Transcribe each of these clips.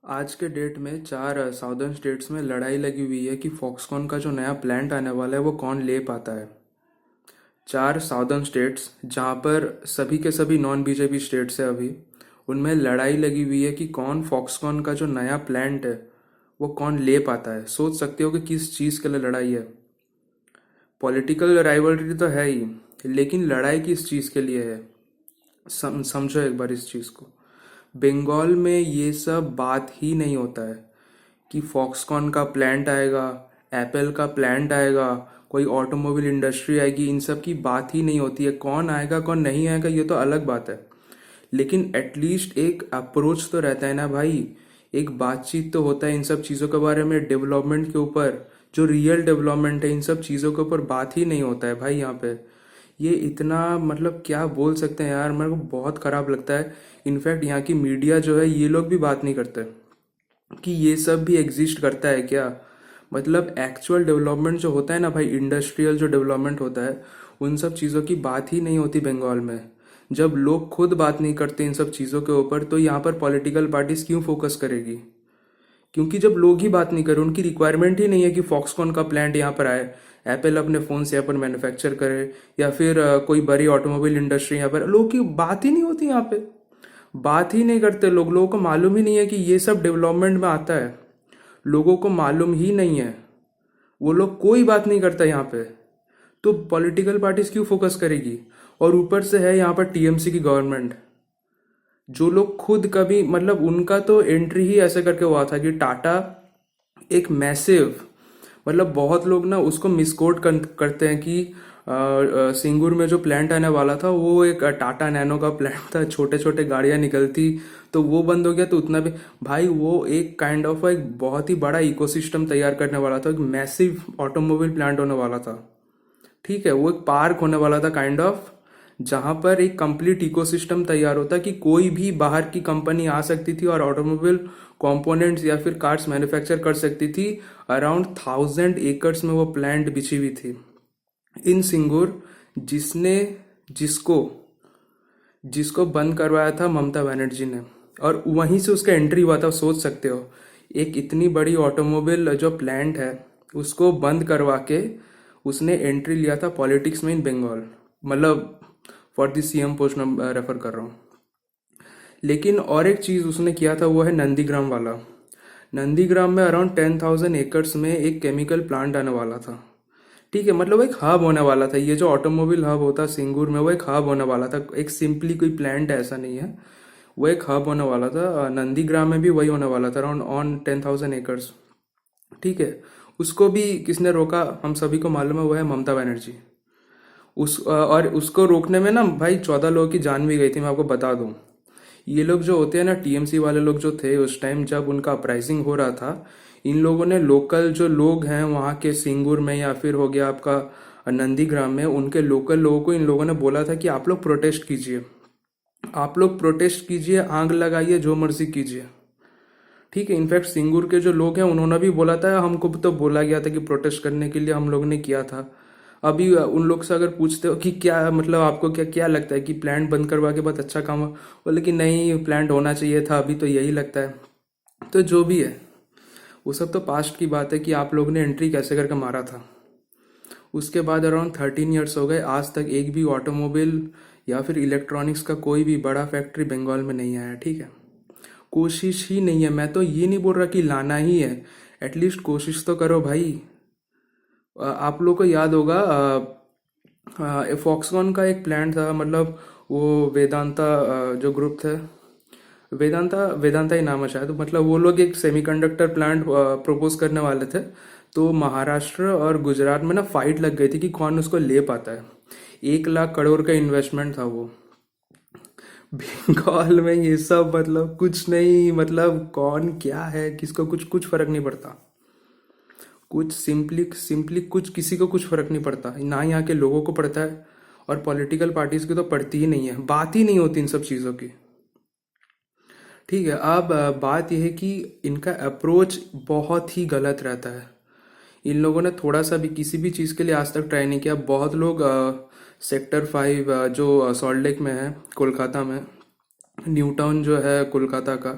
आज के डेट में चार साउदर्न स्टेट्स में लड़ाई लगी हुई है कि फॉक्सकॉन का जो नया प्लांट आने वाला है वो कौन ले पाता है। चार साउदर्न स्टेट्स जहाँ पर सभी के सभी नॉन बीजेपी स्टेट्स है अभी, उनमें लड़ाई लगी हुई है कि कौन फॉक्सकॉन का जो नया प्लांट है वो कौन ले पाता है। सोच सकते हो कि किस चीज़ के लिए लड़ाई है। पॉलिटिकल राइवलरी तो है ही, लेकिन लड़ाई किस चीज़ के लिए है। समझो एक बार इस चीज़ को। बंगाल में ये सब बात ही नहीं होता है कि फॉक्सकॉन का प्लांट आएगा, एप्पल का प्लांट आएगा, कोई ऑटोमोबाइल इंडस्ट्री आएगी। इन सब की बात ही नहीं होती है। कौन आएगा कौन नहीं आएगा ये तो अलग बात है, लेकिन एटलीस्ट एक अप्रोच तो रहता है ना भाई। एक बातचीत तो होता है इन सब चीज़ों के बारे में, डेवलपमेंट के ऊपर। जो रियल डेवलपमेंट है इन सब चीज़ों के ऊपर बात ही नहीं होता है भाई यहाँ पे। ये इतना मतलब क्या बोल सकते हैं यार, मेरे को बहुत ख़राब लगता है। इनफैक्ट यहाँ की मीडिया जो है ये लोग भी बात नहीं करते कि ये सब भी एग्जिस्ट करता है क्या। मतलब एक्चुअल डेवलपमेंट जो होता है ना भाई, इंडस्ट्रियल जो डेवलपमेंट होता है, उन सब चीज़ों की बात ही नहीं होती बंगाल में। जब लोग खुद बात नहीं करते इन सब चीज़ों के ऊपर तो यहाँ पर पॉलिटिकल पार्टीज क्यों फोकस करेगी। क्योंकि जब लोग ही बात नहीं करें, उनकी रिक्वायरमेंट ही नहीं है कि फॉक्सकॉन का प्लांट यहाँ पर आए, एप्पल अपने फ़ोन से यहाँ पर मैन्युफैक्चर करे, या फिर कोई बड़ी ऑटोमोबाइल इंडस्ट्री यहाँ पर। लोगों की बात ही नहीं होती यहाँ पे, बात ही नहीं करते लोग। लोगों को मालूम ही नहीं है कि ये सब डेवलपमेंट में आता है। लोगों को मालूम ही नहीं है, वो लोग कोई बात नहीं करता यहाँ पे। तो पॉलिटिकल पार्टीज क्यों फोकस करेगी। और ऊपर से है यहाँ पर टीएमसी की गवर्नमेंट, जो लोग खुद कभी मतलब उनका तो एंट्री ही ऐसे करके हुआ था कि टाटा एक मैसिव, मतलब बहुत लोग ना उसको मिसकोट करते हैं कि सिंगूर में जो प्लांट आने वाला था वो एक टाटा नैनो का प्लांट था, छोटे छोटे गाड़ियां निकलती, तो वो बंद हो गया। तो उतना भी भाई वो एक काइंड ऑफ एक बहुत ही बड़ा इकोसिस्टम तैयार करने वाला था, एक मैसिव ऑटोमोबाइल प्लांट होने वाला था। ठीक है, वो एक पार्क होने वाला था काइंड ऑफ, जहां पर एक कंप्लीट इकोसिस्टम तैयार होता कि कोई भी बाहर की कंपनी आ सकती थी और ऑटोमोबाइल कंपोनेंट्स या फिर कार्स मैन्युफैक्चर कर सकती थी। अराउंड 1000 एकड़ में वो प्लांट बिछी हुई थी इन सिंगूर, जिसने जिसको जिसको बंद करवाया था ममता बनर्जी ने, और वहीं से उसका एंट्री हुआ था। सोच सकते हो, एक इतनी बड़ी ऑटोमोबाइल जो प्लांट है उसको बंद करवा के उसने एंट्री लिया था पॉलिटिक्स में इन बंगाल। मतलब फॉर द सीएम पोस्ट में रेफर कर रहा हूँ। लेकिन और एक चीज़ उसने किया था, वो है नंदीग्राम वाला। नंदीग्राम में अराउंड 10,000 एकड़ में एक केमिकल प्लांट आने वाला था। ठीक है, मतलब वो एक हब होने वाला था। ये जो ऑटोमोबाइल हब होता है सिंगूर में, वो एक हब होने वाला था। एक सिंपली कोई प्लांट है ऐसा नहीं है, वो एक हब होने वाला था। नंदीग्राम में भी वही होने वाला था, अराउंड ऑन 10,000 एकड़। ठीक है, उसको भी किसने रोका हम सभी को मालूम है, वो है ममता बनर्जी। और उसको रोकने में ना भाई 14 लोगों की जान भी गई थी, मैं आपको बता दूं। ये लोग जो होते हैं ना, टीएमसी वाले लोग जो थे उस टाइम जब उनका अपराइजिंग हो रहा था, इन लोगों ने लोकल जो लोग हैं वहाँ के सिंगूर में या फिर हो गया आपका नंदीग्राम में, उनके लोकल लोगों को इन लोगों ने बोला था कि आप लोग प्रोटेस्ट कीजिए, आप लोग प्रोटेस्ट कीजिए, आग लगाइए, जो मर्जी कीजिए। ठीक है, इनफैक्ट सिंगूर के जो लोग हैं उन्होंने भी बोला था, हमको भी तो बोला गया था कि प्रोटेस्ट करने के लिए हम लोग ने किया था। अभी उन लोग से अगर पूछते हो कि क्या मतलब आपको क्या क्या लगता है कि प्लांट बंद करवा के बहुत अच्छा काम हो, बोले कि नहीं प्लांट होना चाहिए था, अभी तो यही लगता है। तो जो भी है वो सब तो पास्ट की बात है कि आप लोग ने एंट्री कैसे करके मारा था। उसके बाद अराउंड 13 ईयर्स हो गए, आज तक एक भी ऑटोमोबाइल या फिर इलेक्ट्रॉनिक्स का कोई भी बड़ा फैक्ट्री बंगाल में नहीं आया। ठीक है, कोशिश ही नहीं है। मैं तो ये नहीं बोल रहा कि लाना ही है, एटलीस्ट कोशिश तो करो भाई। आप लोग को याद होगा फॉक्सकॉन का एक प्लांट था, मतलब वो वेदांता जो ग्रुप थे, वेदांता वेदांता ही नाम है शायद, मतलब वो लोग एक सेमीकंडक्टर प्लांट प्रपोज करने वाले थे। तो महाराष्ट्र और गुजरात में ना फाइट लग गई थी कि कौन उसको ले पाता है। 1 लाख करोड़ का इन्वेस्टमेंट था वो। बंगाल में ये सब मतलब कुछ नहीं, मतलब कौन क्या है किसको कुछ कुछ फर्क नहीं पड़ता। कुछ सिंपली सिंपली कुछ किसी को कुछ फर्क नहीं पड़ता ना, यहाँ के लोगों को पड़ता है और पॉलिटिकल पार्टीज की तो पड़ती ही नहीं है। बात ही नहीं होती इन सब चीज़ों की। ठीक है, अब बात यह है कि इनका अप्रोच बहुत ही गलत रहता है। इन लोगों ने थोड़ा सा भी किसी भी चीज़ के लिए आज तक ट्राई नहीं किया। बहुत लोग सेक्टर 5 जो सॉल्ट लेक में है कोलकाता में, न्यू टाउन जो है कोलकाता का,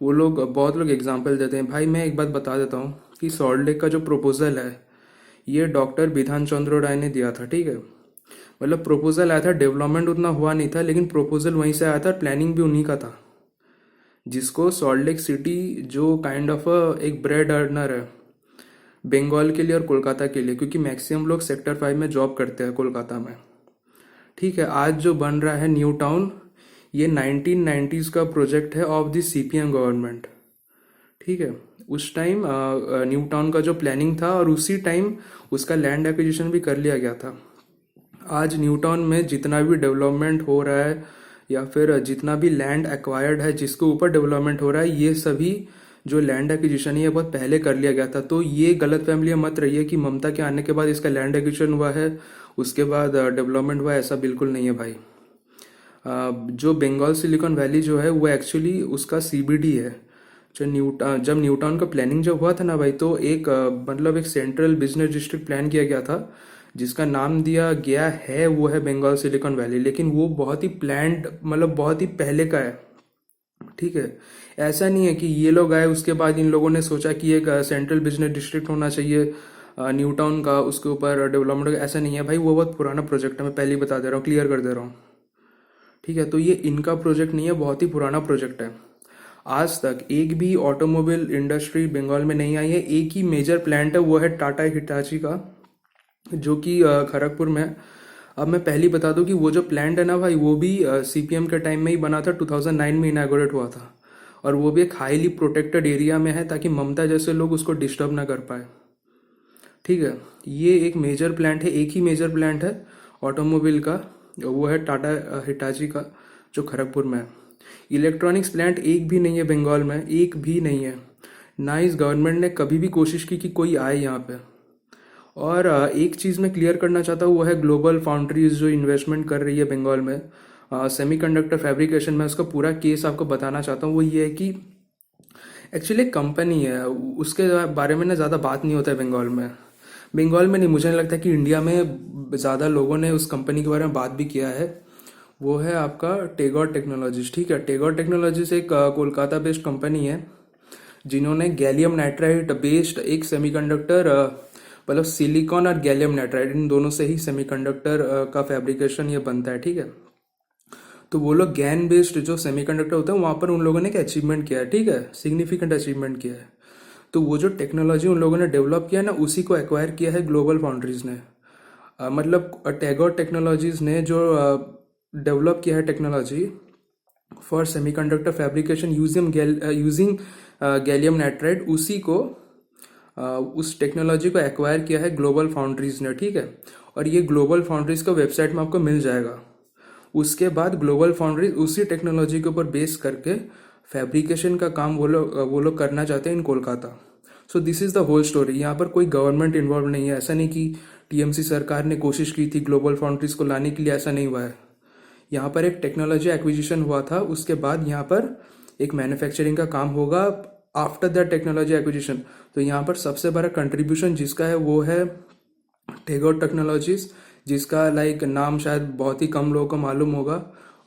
वो लोग बहुत लोग एग्जाम्पल देते हैं भाई। मैं एक बात बता देता हूँ कि सॉल्ट लेक का जो प्रपोजल है ये डॉक्टर बिधान चंद्र राय ने दिया था, ठीक है। मतलब प्रपोजल आया था, डेवलपमेंट उतना हुआ नहीं था, लेकिन प्रपोजल वहीं से आया था, प्लानिंग भी उन्हीं का था। जिसको सॉल्ट लेक सिटी जो काइंड ऑफ एक ब्रेड अर्नर है बंगाल के लिए और कोलकाता के लिए, क्योंकि मैक्सिमम लोग सेक्टर 5 में जॉब करते हैं कोलकाता में, ठीक है। आज जो बन रहा है न्यू टाउन, ये 1990s का प्रोजेक्ट है ऑफ द सीपीएम गवर्नमेंट, ठीक है। उस टाइम न्यू टाउन का जो प्लानिंग था और उसी टाइम उसका लैंड एक्विजिशन भी कर लिया गया था। आज न्यू टाउन में जितना भी डेवलपमेंट हो रहा है या फिर जितना भी लैंड एक्वायर्ड है जिसके ऊपर डेवलपमेंट हो रहा है, ये सभी जो लैंड एक्विजिशन है ये बहुत पहले कर लिया गया था। तो ये गलत फहमी मत रही है कि ममता के आने के बाद इसका लैंड एक्विजिशन हुआ है उसके बाद डेवलपमेंट हुआ है, ऐसा बिल्कुल नहीं है भाई। जो बंगाल सिलिकॉन वैली जो है वो एक्चुअली उसका सीबीडी है। जब न्यू टाउन का प्लानिंग जब हुआ था ना भाई, तो एक मतलब एक सेंट्रल बिजनेस डिस्ट्रिक्ट प्लान किया गया था जिसका नाम दिया गया है वो है बंगाल सिलिकॉन वैली, लेकिन वो बहुत ही प्लान्ड मतलब बहुत ही पहले का है, ठीक है। ऐसा नहीं है कि ये लोग आए उसके बाद इन लोगों ने सोचा कि एक सेंट्रल बिजनेस डिस्ट्रिक्ट होना चाहिए न्यू टाउन का, उसके ऊपर डेवलपमेंट, ऐसा नहीं है भाई। वो बहुत पुराना प्रोजेक्ट है, मैं पहले ही बता दे रहा हूँ, क्लियर कर दे रहा हूँ, ठीक है। तो ये इनका प्रोजेक्ट नहीं है, बहुत ही पुराना प्रोजेक्ट है। आज तक एक भी ऑटोमोबाइल इंडस्ट्री बंगाल में नहीं आई है। एक ही मेजर प्लांट है, वो है टाटा हिटाची का, जो कि खड़गपुर में है। अब मैं पहले ही बता दूं कि वो जो प्लांट है ना भाई, वो भी सीपीएम के टाइम में ही बना था, 2009 में इनागोरेट हुआ था, और वो भी एक हाईली प्रोटेक्टेड एरिया में है ताकि ममता जैसे लोग उसको डिस्टर्ब ना कर पाए, ठीक है। ये एक मेजर प्लांट है, एक ही मेजर प्लांट है ऑटोमोबाइल का, वो है टाटा हिटाची का, जो खड़गपुर में है। इलेक्ट्रॉनिक्स प्लांट एक भी नहीं है बंगाल में, एक भी नहीं है। ना इस गवर्नमेंट ने कभी भी कोशिश की कि कोई आए यहाँ पे। और एक चीज़ मैं क्लियर करना चाहता हूँ, वो है ग्लोबल फाउंड्रीज जो इन्वेस्टमेंट कर रही है बंगाल में सेमीकंडक्टर फैब्रिकेशन में। उसका पूरा केस आपको बताना चाहता हूँ। वो ये है कि एक्चुअली एक कंपनी है, उसके बारे में ना ज़्यादा बात नहीं होता है बंगाल में। बंगाल में नहीं, मुझे नहीं लगता कि इंडिया में ज़्यादा लोगों ने उस कंपनी के बारे में बात भी किया है। वो है आपका टेगोर टेक्नोलॉजीज, ठीक है। टेगोर टेक्नोलॉजीज एक कोलकाता बेस्ड कंपनी है जिन्होंने गैलियम नाइट्राइड बेस्ड एक सेमीकंडक्टर मतलब सिलिकॉन और गैलियम नाइट्राइड इन दोनों से ही सेमीकंडक्टर का फैब्रिकेशन ये बनता है, ठीक है। तो वो लोग गैन बेस्ड जो सेमीकंडक्टर होता है वहां पर उन लोगों ने एक अचीवमेंट किया है, ठीक है, सिग्निफिकेंट अचीवमेंट किया है। तो वो जो टेक्नोलॉजी उन लोगों ने डेवलप किया है ना, उसी को एक्वायर किया है ग्लोबल फाउंड्रीज ने। मतलब टैगोर टेक्नोलॉजीज ने जो डेवलप किया है technology for semiconductor fabrication using gallium nitride, उसी को उस टेक्नोलॉजी को एक्वायर किया है ग्लोबल फाउंड्रीज ने, ठीक है। और ये ग्लोबल फाउंड्रीज का वेबसाइट में आपको मिल जाएगा। उसके बाद ग्लोबल फाउंड्रीज उसी टेक्नोलॉजी के ऊपर बेस करके फैब्रिकेशन का काम वो लोग करना चाहते हैं in Kolkata. So this is the whole story. यहाँ पर कोई गवर्नमेंट इन्वॉल्व नहीं है। ऐसा नहीं कि टीएमसी सरकार ने कोशिश की थी ग्लोबल फाउंड्रीज को लाने के लिए, ऐसा नहीं हुआ है। यहाँ पर एक टेक्नोलॉजी एक्विजिशन हुआ था, उसके बाद यहाँ पर एक मैन्युफैक्चरिंग का काम होगा आफ्टर द टेक्नोलॉजी एक्विजिशन। तो यहाँ पर सबसे बड़ा कंट्रीब्यूशन जिसका है वो है टेगोर टेक्नोलॉजीज, जिसका लाइक नाम शायद बहुत ही कम लोगों को मालूम होगा,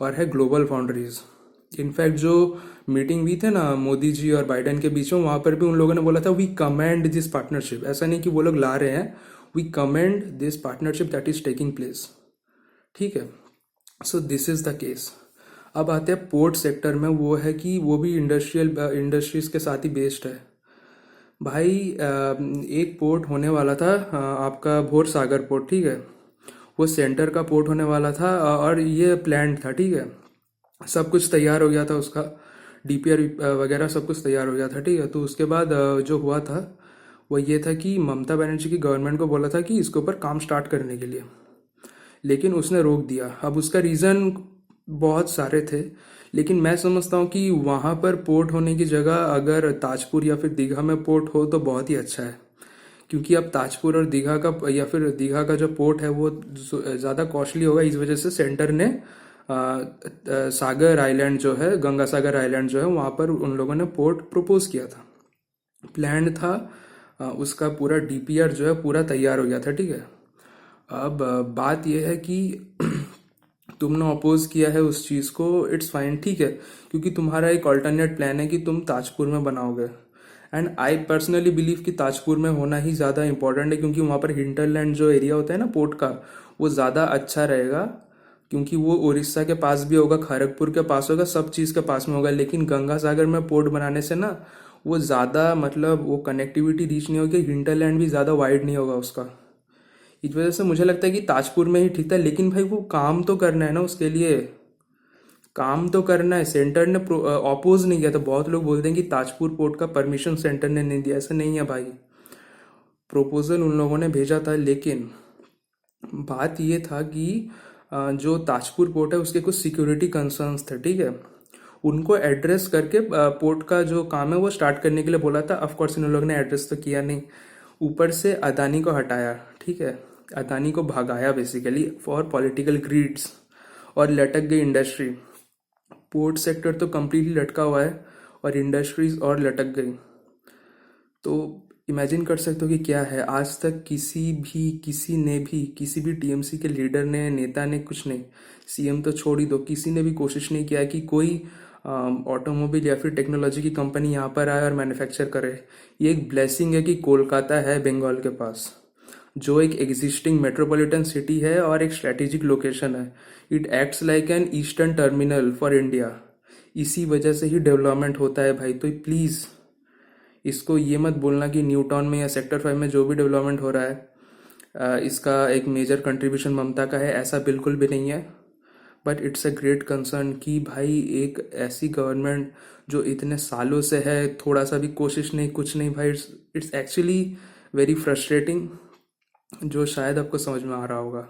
और है ग्लोबल फाउंड्रीज। इनफैक्ट जो मीटिंग हुई थी ना मोदी जी और बाइडेन के बीच में, वहां पर भी उन लोगों ने बोला था वी कमेंड दिस पार्टनरशिप। ऐसा नहीं कि वो लोग ला रहे हैं, we commend this partnership that is taking place, ठीक है। So this is the case. अब आते हैं पोर्ट सेक्टर में। वो है कि वो भी इंडस्ट्रीज के साथ ही बेस्ड है भाई। एक पोर्ट होने वाला था आपका भोर सागर पोर्ट, ठीक है। वो सेंटर का पोर्ट होने वाला था और ये प्लान्ड था, ठीक है। सब कुछ तैयार हो गया था, उसका डीपीआर वगैरह सब कुछ तैयार हो गया था, ठीक है। तो उसके बाद जो हुआ था वो ये था कि ममता बनर्जी की गवर्नमेंट को बोला था कि इसके ऊपर काम स्टार्ट करने के लिए, लेकिन उसने रोक दिया। अब उसका रीज़न बहुत सारे थे, लेकिन मैं समझता हूँ कि वहाँ पर पोर्ट होने की जगह अगर ताजपुर या फिर दीघा में पोर्ट हो तो बहुत ही अच्छा है। क्योंकि अब ताजपुर और दीघा का या फिर दीघा का जो पोर्ट है वो ज़्यादा कॉस्टली होगा। इस वजह से सेंटर ने सागर आइलैंड जो है, गंगा सागर आइलैंड जो है, वहाँ पर उन लोगों ने पोर्ट प्रपोज किया था, प्लान था। उसका पूरा डीपीआर जो है पूरा तैयार हो गया था, ठीक है। अब बात यह है कि तुमने अपोज किया है उस चीज़ को, इट्स फाइन, ठीक है, क्योंकि तुम्हारा एक ऑल्टरनेट प्लान है कि तुम ताजपुर में बनाओगे। एंड आई पर्सनली बिलीव कि ताजपुर में होना ही ज़्यादा इंपॉर्टेंट है, क्योंकि वहाँ पर हिंटरलैंड जो एरिया होता है ना पोर्ट का, वो ज़्यादा अच्छा रहेगा, क्योंकि वो उड़ीसा के पास भी होगा, खड़गपुर के पास होगा, सब चीज़ के पास में होगा। लेकिन गंगा सागर में पोर्ट बनाने से ना वो ज़्यादा मतलब वो कनेक्टिविटी रीच नहीं होगी, हिंटरलैंड भी ज़्यादा वाइड नहीं होगा उसका। इस वजह से मुझे लगता है कि ताजपुर में ही ठीक था। लेकिन भाई वो काम तो करना है ना, उसके लिए काम तो करना है। सेंटर ने ऑपोज नहीं किया। तो बहुत लोग बोलते हैं कि ताजपुर पोर्ट का परमिशन सेंटर ने नहीं दिया, ऐसा नहीं है भाई। प्रोपोजल उन लोगों ने भेजा था, लेकिन बात ये था कि जो ताजपुर पोर्ट है उसके कुछ सिक्योरिटी कंसर्न्स थे, ठीक है, उनको एड्रेस करके पोर्ट का जो काम है वो स्टार्ट करने के लिए बोला था। ऑफ कोर्स इन लोगों ने एड्रेस तो किया नहीं, ऊपर से अदानी को हटाया, ठीक है, अदानी को भगाया बेसिकली फॉर पॉलिटिकल ग्रीड्स, और लटक गई इंडस्ट्री। पोर्ट सेक्टर तो कम्प्लीटली लटका हुआ है और इंडस्ट्रीज और लटक गई। तो इमेजिन कर सकते हो कि क्या है। आज तक किसी भी टीएमसी के लीडर ने, नेता ने, कुछ नहीं, सीएम तो छोड़ ही दो, किसी ने भी कोशिश नहीं किया कि कोई ऑटोमोबाइल या फिर टेक्नोलॉजी की कंपनी यहाँ पर आए और मैन्युफैक्चर करे। ये एक ब्लेसिंग है कि कोलकाता है बंगाल के पास, जो एक एग्जिस्टिंग मेट्रोपॉलिटन सिटी है और एक स्ट्रेटेजिक लोकेशन है। It acts like an eastern terminal for India. इसी वजह से ही डेवलपमेंट होता है भाई। तो प्लीज़ इसको ये मत बोलना कि न्यू टाउन में या सेक्टर 5 में जो भी डेवलपमेंट हो रहा है इसका एक मेजर कंट्रीब्यूशन ममता का है, ऐसा बिल्कुल भी नहीं है। But it's a great concern कि भाई एक ऐसी गवर्नमेंट जो इतने सालों से है, थोड़ा सा भी कोशिश नहीं, कुछ नहीं भाई। इट्स एक्चुअली वेरी फ्रस्ट्रेटिंग, जो शायद आपको समझ में आ रहा होगा।